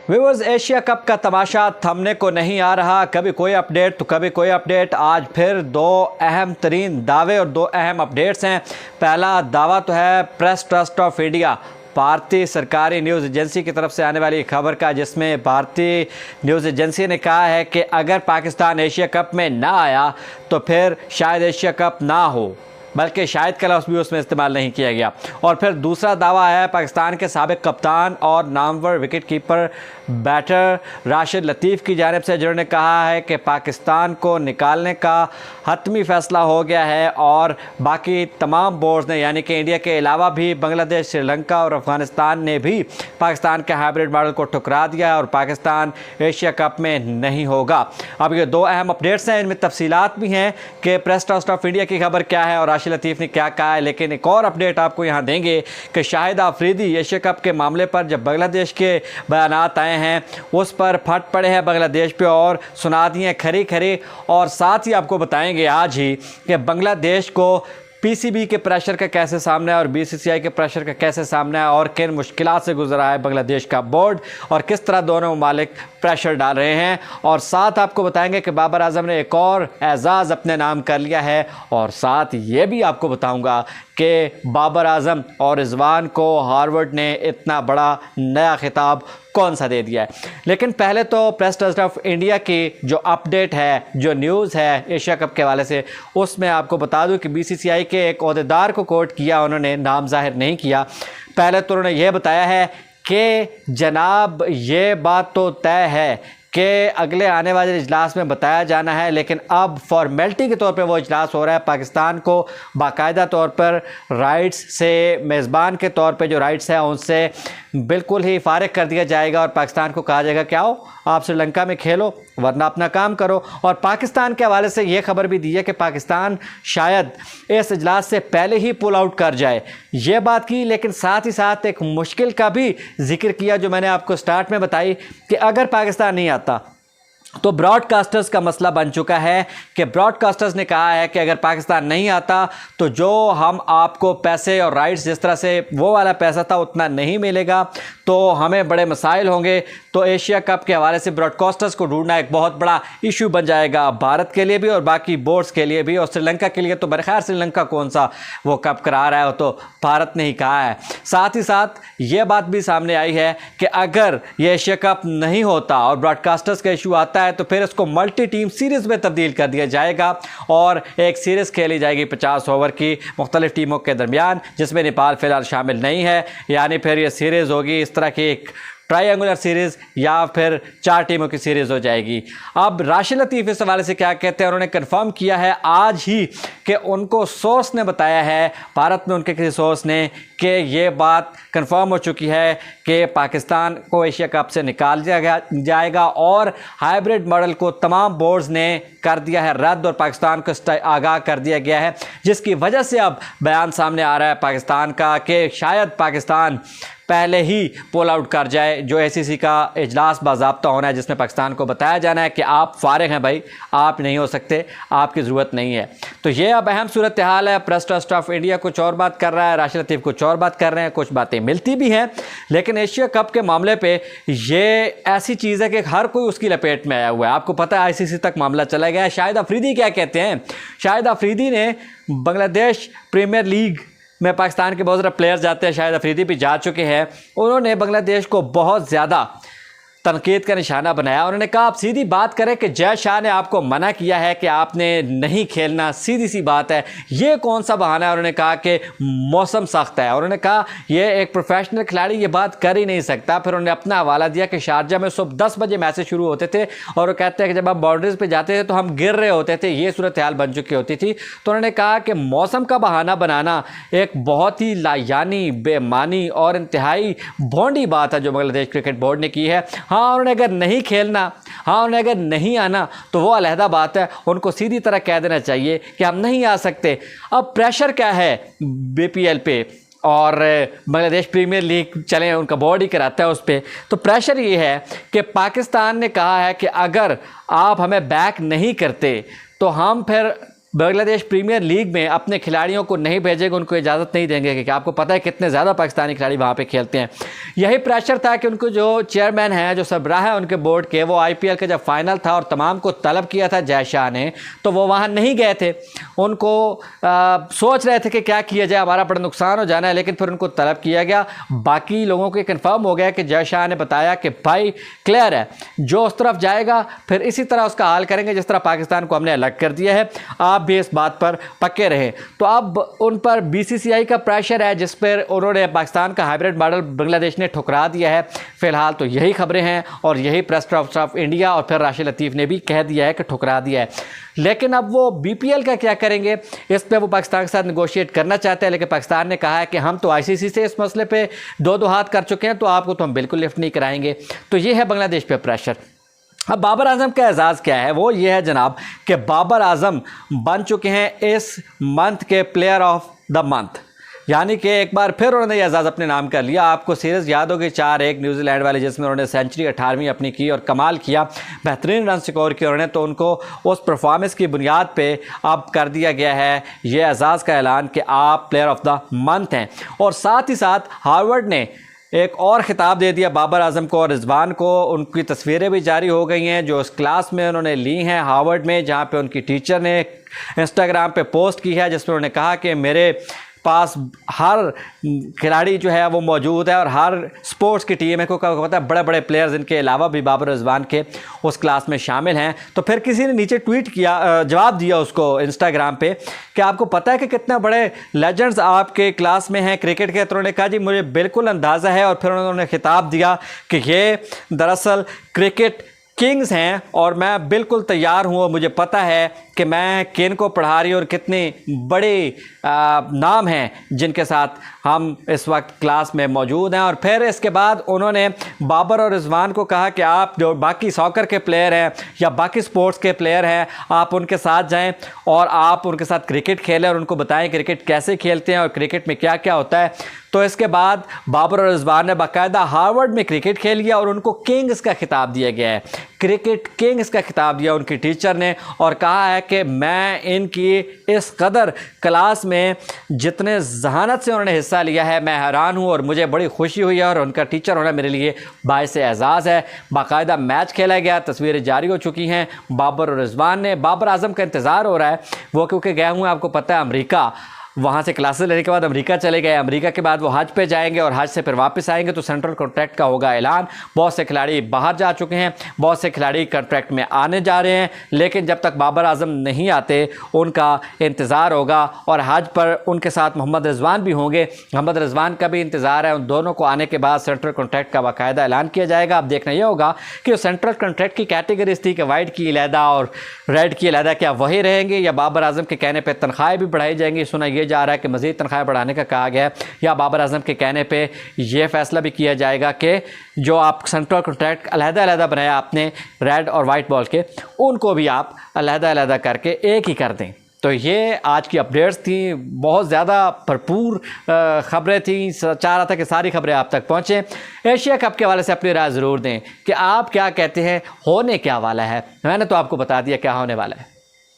Viewers, Asia cup का तमाशा थमने को नहीं आ रहा। कभी कोई अपडेट तो कभी कोई अपडेट। आज फिर दो अहम तरीन दावे और दो अहम अपडेट्स हैं। पहला दावा तो है प्रेस ट्रस्ट ऑफ इंडिया, भारतीय सरकारी न्यूज़ एजेंसी की तरफ से आने वाली खबर का, जिसमें भारतीय न्यूज़ एजेंसी ने कहा है कि अगर पाकिस्तान एशिया कप में ना आया तो फिर शायद एशिया कप ना हो, बल्कि शायद का लफ्ज़ भी उसमें इस्तेमाल नहीं किया गया। और फिर दूसरा दावा है पाकिस्तान के साबिक कप्तान और नामवर wicket keeper batter Rashid Latif की जानिब से, जिन्होंने कहा है कि पाकिस्तान को निकालने का हतमी फ़ैसला हो गया है और बाकी तमाम बोर्ड्स ने, यानी कि इंडिया के अलावा भी बांग्लादेश, श्रीलंका और अफ़गानिस्तान ने भी पाकिस्तान के हाइब्रिड मॉडल को ठुकरा दिया है और पाकिस्तान एशिया कप में नहीं होगा। अब ये दो अहम अपडेट्स हैं, इनमें तफसीलात भी हैं कि प्रेस ट्रस्ट ऑफ इंडिया की खबर क्या है और राशिद लतीफ़ ने क्या कहा है। लेकिन एक और अपडेट आपको यहाँ देंगे कि शाहिद आफरीदी एशिया कप के मामले पर जब बांग्लादेश के बयानात आए हैं उस पर फट पड़े हैं बांग्लादेश पे और सुना दिए खरी खरी। और साथ ही आपको बताएंगे आज ही कि बांग्लादेश को पीसीबी के प्रेशर का कैसे सामना है और बीसीसीआई के प्रेशर का कैसे सामना है और किन मुश्किलात से गुजरा है बांग्लादेश का बोर्ड और किस तरह दोनों ममालिक प्रेशर डाल रहे हैं। और साथ आपको बताएंगे कि बाबर आजम ने एक और एजाज़ अपने नाम कर लिया है। और साथ ये भी आपको बताऊंगा कि बाबर आजम और रिजवान को हार्वर्ड ने इतना बड़ा नया खिताब कौन सा दे दिया है। लेकिन पहले तो प्रेस ट्रस्ट ऑफ इंडिया की जो अपडेट है, जो न्यूज़ है एशिया कप के हवाले से, उसमें आपको बता दूं कि बीसीसीआई के एक ओहदेदार को कोट किया, उन्होंने नाम जाहिर नहीं किया। पहले तो उन्होंने यह बताया है कि जनाब ये बात तो तय है कि अगले आने वाले इजलास में बताया जाना है, लेकिन अब फॉर्मेलिटी के तौर पे वो इजलास हो रहा है। पाकिस्तान को बाकायदा तौर पर राइट्स से, मेज़बान के तौर पे जो राइट्स हैं उनसे बिल्कुल ही फारिग कर दिया जाएगा और पाकिस्तान को कहा जाएगा कि आओ आप श्रीलंका में खेलो वरना अपना काम करो। और पाकिस्तान के हवाले से ये खबर भी दी है कि पाकिस्तान शायद इस इजलास से पहले ही पुल आउट कर जाए, ये बात की। लेकिन साथ ही साथ एक मुश्किल का भी जिक्र किया जो मैंने आपको स्टार्ट में बताई कि अगर पाकिस्तान नहीं आता तो ब्रॉडकास्टर्स का मसला बन चुका है कि ब्रॉडकास्टर्स ने कहा है कि अगर पाकिस्तान नहीं आता तो जो हम आपको पैसे और राइट्स, जिस तरह से वो वाला पैसा था उतना नहीं मिलेगा, तो हमें बड़े मसाइल होंगे। तो एशिया कप के हवाले से ब्रॉडकास्टर्स को ढूंढना एक बहुत बड़ा इशू बन जाएगा भारत के लिए भी और बाकी बोर्ड्स के लिए भी। और श्रीलंका के लिए तो बरखैर श्रीलंका कौन सा वो कप करा रहा है, वो तो भारत ने ही कहा है। साथ ही साथ ये बात भी सामने आई है कि अगर ये एशिया कप नहीं होता और ब्रॉडकास्टर्स का इशू आता है तो फिर इसको मल्टी टीम सीरीज़ में तब्दील कर दिया जाएगा और एक सीरीज़ खेली जाएगी 50 ओवर की मुख्तलिफ टीमों के दरमियान, जिसमें नेपाल फ़िलहाल शामिल नहीं है। यानी फिर ये सीरीज़ होगी इस तरह की एक ट्रायंगुलर सीरीज़ या फिर 4 टीमों की सीरीज़ हो जाएगी। अब राशिद लतीफ़ इस हवाले से क्या कहते हैं, उन्होंने कंफर्म किया है आज ही कि उनको सोर्स ने बताया है, भारत में उनके किसी सोर्स ने, कि ये बात कंफर्म हो चुकी है कि पाकिस्तान को एशिया कप से निकाल दिया जाएगा और हाइब्रिड मॉडल को तमाम बोर्ड्स ने कर दिया है रद्द और पाकिस्तान को आगाह कर दिया गया है, जिसकी वजह से अब बयान सामने आ रहा है पाकिस्तान का कि शायद पाकिस्तान पहले ही पुल आउट कर जाए। जो एसीसी का इजलास बाज़ाब्ता होना है जिसमें पाकिस्तान को बताया जाना है कि आप फारिग हैं भाई, आप नहीं हो सकते, आपकी ज़रूरत नहीं है। तो ये अब अहम सूरत हाल है। प्रेस ट्रस्ट ऑफ इंडिया कुछ और बात कर रहा है, राशिद लतीफ़ कुछ और बात कर रहे हैं, कुछ बातें मिलती भी हैं। लेकिन एशिया कप के मामले पे ये ऐसी चीज़ है कि हर कोई उसकी लपेट में आया हुआ है। आपको पता है आईसीसी तक मामला चला गया है। शाहिद आफरीदी क्या कहते हैं, शाहिद आफरीदी ने बांग्लादेश प्रीमियर लीग में पाकिस्तान के बहुत सारे प्लेयर्स जाते हैं, शायद अफरीदी भी जा चुके हैं, उन्होंने बांग्लादेश को बहुत ज़्यादा तनकीद का निशाना बनाया। उन्होंने कहा आप सीधी बात करें कि जय शाह ने आपको मना किया है कि आपने नहीं खेलना, सीधी सी बात है, ये कौन सा बहाना है। उन्होंने कहा कि मौसम सख्त है। उन्होंने कहा ये एक प्रोफेशनल खिलाड़ी ये बात कर ही नहीं सकता। फिर उन्होंने अपना हवाला दिया कि शारजा में सुबह 10 बजे मैचेस शुरू होते थे और वो कहते हैं कि जब हम बाउंड्रीज पर जाते थे तो हम गिर रहे होते थे, ये सूरत हाल बन चुकी होती थी। तो उन्होंने कहा कि मौसम का बहाना बनाना एक बहुत ही लायानी, बेमानी और इंतहाई भोंडी बात है जो बांग्लादेश क्रिकेट बोर्ड ने की है। हाँ, उन्होंने अगर नहीं खेलना, हाँ उन्हें अगर नहीं आना तो वो अलहदा बात है, उनको सीधी तरह कह देना चाहिए कि हम नहीं आ सकते। अब प्रेशर क्या है बीपीएल पे और बांग्लादेश प्रीमियर लीग चले, उनका बोर्ड ही कराता है उस पर। तो प्रेशर ये है कि पाकिस्तान ने कहा है कि अगर आप हमें बैक नहीं करते तो हम फिर बांग्लादेश प्रीमियर लीग में अपने खिलाड़ियों को नहीं भेजेंगे, उनको इजाज़त नहीं देंगे, क्योंकि आपको पता है कितने ज़्यादा पाकिस्तानी खिलाड़ी वहाँ पे खेलते हैं। यही प्रेशर था कि उनको जो चेयरमैन हैं, जो सरबराह है उनके बोर्ड के, वो IPL का जब फाइनल था और तमाम को तलब किया था जय शाह ने, तो वो वहाँ नहीं गए थे। उनको सोच रहे थे कि क्या किया जाए, हमारा बड़ा नुकसान हो जाना है, लेकिन फिर उनको तलब किया गया। बाकी लोगों को कन्फर्म हो गया कि जय शाह ने बताया कि भाई क्लियर है, जो उस तरफ जाएगा फिर इसी तरह उसका हाल करेंगे जिस तरह पाकिस्तान को हमने अलग कर दिया है, आप भी इस बात पर पक्के रहें। तो अब उन पर BCCI का प्रेशर है, जिस पर उन्होंने पाकिस्तान का हाइब्रिड मॉडल बांग्लादेश ने ठुकरा दिया है। फिलहाल तो यही खबरें हैं और यही प्रेस ट्रस्ट ऑफ इंडिया और फिर राशिद लतीफ़ ने भी कह दिया है कि ठुकरा दिया है। लेकिन अब वो BPL का क्या करेंगे, इस पर वो पाकिस्तान के साथ नेगोशिएट करना चाहते हैं, लेकिन पाकिस्तान ने कहा है कि हम तो ICC से इस मसले पे दो हाथ कर चुके हैं, तो आपको तो हम बिल्कुल लिफ्ट नहीं कराएंगे। तो ये है बांग्लादेश पे प्रेशर। अब बाबर आजम का एजाज़ क्या है, वो ये है जनाब कि बाबर आजम बन चुके हैं इस मंथ के प्लेयर ऑफ द मंथ, यानी कि एक बार फिर उन्होंने ये एजाज़ अपने नाम कर लिया। आपको सीरीज़ याद होगी 4-1 न्यूजीलैंड वाले, जिसमें उन्होंने सेंचुरी 18वीं अपनी की और कमाल किया, बेहतरीन रन स्कोर किया उन्होंने, तो उनको उस परफॉर्मेंस की बुनियाद पे अब कर दिया गया है ये एजाज़ का ऐलान कि आप प्लेयर ऑफ द मंथ हैं। और साथ ही साथ हार्वर्ड ने एक और ख़िताब दे दिया बाबर आजम को और रिजवान को। उनकी तस्वीरें भी जारी हो गई हैं जो उस क्लास में उन्होंने ली हैं हार्वर्ड में, जहाँ पे उनकी टीचर ने इंस्टाग्राम पे पोस्ट की है, जिसमें उन्होंने कहा कि मेरे पास हर खिलाड़ी जो है वो मौजूद है और हर स्पोर्ट्स की टीम है, क्योंकि पता है बड़े बड़े प्लेयर्स इनके अलावा भी बाबर रिजवान के उस क्लास में शामिल हैं। तो फिर किसी ने नीचे ट्वीट किया, जवाब दिया उसको इंस्टाग्राम पे कि आपको पता है कि कितने बड़े लेजेंड्स आपके क्लास में हैं क्रिकेट के। तो उन्होंने कहा जी मुझे बिल्कुल अंदाज़ा है, और फिर उन्होंने खिताब दिया कि ये दरअसल क्रिकेट किंग्स हैं और मैं बिल्कुल तैयार हूँ, और मुझे पता है कि मैं किन को पढ़ा रही हूँ और कितने बड़े नाम हैं जिनके साथ हम इस वक्त क्लास में मौजूद हैं। और फिर इसके बाद उन्होंने बाबर और रिजवान को कहा कि आप जो बाकी सॉकर के प्लेयर हैं या बाकी स्पोर्ट्स के प्लेयर हैं, आप उनके साथ जाएं और आप उनके साथ क्रिकेट खेलें और उनको बताएं क्रिकेट कैसे खेलते हैं और क्रिकेट में क्या क्या होता है। तो इसके बाद बाबर और रिजवान ने बाकायदा हार्वर्ड में क्रिकेट खेल लिया और उनको किंग्स का खिताब दिया गया है, क्रिकेट किंग्स का खिताब दिया उनकी टीचर ने, और कहा है कि मैं इनकी इस कदर क्लास में जितने जहानत से उन्होंने हिस्सा लिया है मैं हैरान हूँ और मुझे बड़ी खुशी हुई है, और उनका टीचर होना मेरे लिए बाइस एजाज़ है। बाकायदा मैच खेला गया, तस्वीरें जारी हो चुकी हैं बाबर और रिजवान ने। बाबर आजम का इंतज़ार हो रहा है, वो क्योंकि गए हुए आपको पता है अमेरिका, वहाँ से क्लासेस लेने के बाद अमेरिका चले गए, अमेरिका के बाद वो हज पे जाएंगे और हज से फिर वापस आएंगे, तो सेंट्रल कॉन्ट्रैक्ट का होगा ऐलान। बहुत से खिलाड़ी बाहर जा चुके हैं, बहुत से खिलाड़ी कॉन्ट्रैक्ट में आने जा रहे हैं, लेकिन जब तक बाबर आजम नहीं आते उनका इंतज़ार होगा। और हज पर उनके साथ मोहम्मद रिजवान भी होंगे, मोहम्मद रिजवान का भी इंतज़ार है। उन दोनों को आने के बाद सेंट्रल कॉन्ट्रैक्ट का बाकायदा ऐलान किया जाएगा। अब देखना यह होगा कि सेंट्रल कॉन्ट्रैक्ट की कैटेगरीज थी कि वाइट की अलहदा और रेड की अलहदा, क्या वही रहेंगे या बाबर आजम के कहने पर तनख्वाहें भी बढ़ाई जाएंगी। सुना यह जा रहा है कि मज़ीद तनख्वाह बढ़ाने का कहा गया है, या बाबर आजम के कहने पे ये फैसला भी किया जाएगा कि जो आप सेंट्रल कॉन्ट्रैक्ट अलहदा बनाया आपने रेड और वाइट बॉल के, उनको भी आप अलहदा करके एक ही कर दें। तो ये आज की अपडेट्स थी, बहुत ज़्यादा भरपूर ख़बरें थी। चाह रहा था कि सारी खबरें आप तक पहुँचें। एशिया कप के हवाले से अपनी राय ज़रूर दें कि आप क्या कहते हैं, होने क्या वाला है। मैंने तो आपको बता दिया क्या होने वाला है।